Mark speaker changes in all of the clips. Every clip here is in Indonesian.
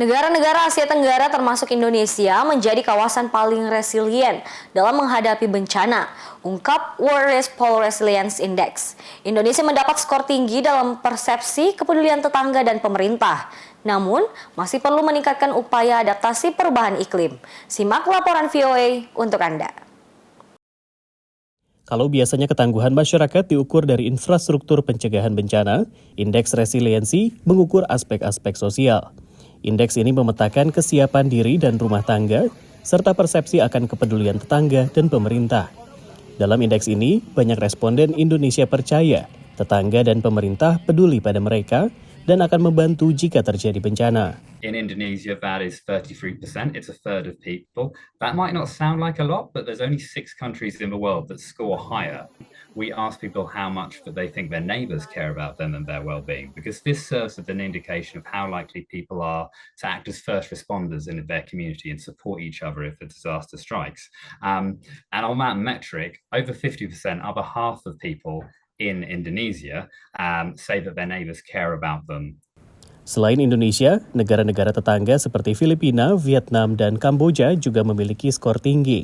Speaker 1: Negara-negara Asia Tenggara termasuk Indonesia menjadi kawasan paling resilient dalam menghadapi bencana, ungkap World Pole Resilience Index. Indonesia mendapat skor tinggi dalam persepsi kepedulian tetangga dan pemerintah. Namun, masih perlu meningkatkan upaya adaptasi perubahan iklim. Simak laporan VOA untuk Anda.
Speaker 2: Kalau biasanya ketangguhan masyarakat diukur dari infrastruktur pencegahan bencana, indeks resiliensi mengukur aspek-aspek sosial. Indeks ini memetakan kesiapan diri dan rumah tangga, serta persepsi akan kepedulian tetangga dan pemerintah. Dalam indeks ini, banyak responden Indonesia percaya tetangga dan pemerintah peduli pada mereka dan akan membantu jika terjadi bencana.
Speaker 3: In Indonesia, that is 33%. It's a third of people. That might not sound like a lot, but there's only 6 countries in the world that score higher. We ask people how much that they think their neighbours care about them and their well-being, because this serves as an indication of how likely people are to act as first responders in their community and support each other if a disaster strikes. And on that metric, over 50%, over half of people in Indonesia say that their neighbours care about them.
Speaker 2: Selain Indonesia, negara-negara tetangga seperti Filipina, Vietnam, dan Kamboja juga memiliki skor tinggi.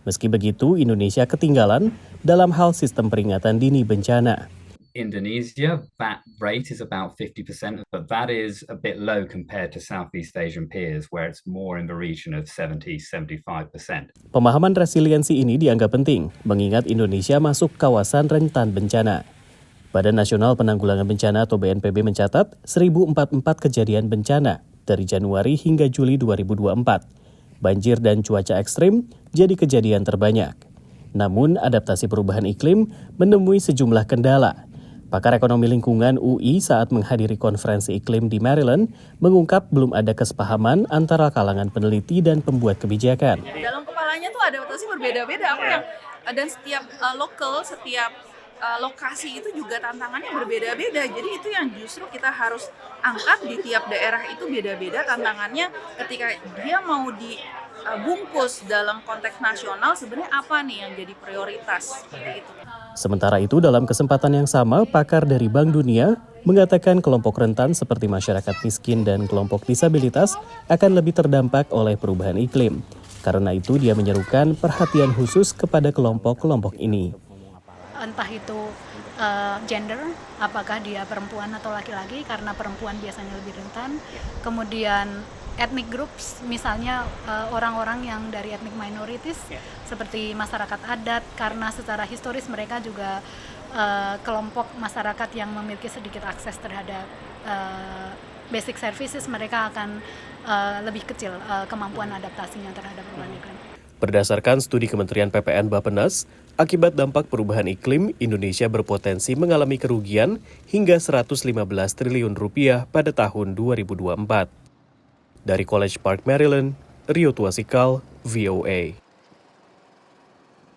Speaker 2: Meski begitu, Indonesia ketinggalan dalam hal sistem peringatan dini bencana.
Speaker 3: Indonesia, that rate is about 50%, but that is a bit low compared to Southeast Asian peers, where it's more in the region of 70-75%.
Speaker 2: Pemahaman resiliensi ini dianggap penting, mengingat Indonesia masuk kawasan rentan bencana. Badan Nasional Penanggulangan Bencana atau BNPB mencatat 1.044 kejadian bencana dari Januari hingga Juli 2024. Banjir dan cuaca ekstrim jadi kejadian terbanyak. Namun, adaptasi perubahan iklim menemui sejumlah kendala. Pakar ekonomi lingkungan UI saat menghadiri konferensi iklim di Maryland mengungkap belum ada kesepahaman antara kalangan peneliti dan pembuat kebijakan.
Speaker 4: Dalam kepalanya tuh adaptasi berbeda-beda, dan setiap setiap lokasi itu juga tantangannya berbeda-beda. Jadi itu yang justru kita harus angkat, di tiap daerah itu beda-beda tantangannya ketika dia mau dibungkus dalam konteks nasional, sebenarnya apa nih yang jadi prioritas seperti itu.
Speaker 2: Sementara itu, dalam kesempatan yang sama, pakar dari Bank Dunia mengatakan kelompok rentan seperti masyarakat miskin dan kelompok disabilitas akan lebih terdampak oleh perubahan iklim. Karena itu, dia menyerukan perhatian khusus kepada kelompok-kelompok ini.
Speaker 5: Entah itu gender, apakah dia perempuan atau laki-laki, karena perempuan biasanya lebih rentan. Kemudian ethnic groups, misalnya orang-orang yang dari ethnic minorities seperti masyarakat adat, karena secara historis mereka juga kelompok masyarakat yang memiliki sedikit akses terhadap basic services, mereka akan lebih kecil kemampuan adaptasinya terhadap perubahan iklim.
Speaker 2: Berdasarkan studi Kementerian PPN Bappenas, akibat dampak perubahan iklim, Indonesia berpotensi mengalami kerugian hingga 115 triliun rupiah pada tahun 2024. Dari College Park, Maryland, Rio Tuasikal, VOA.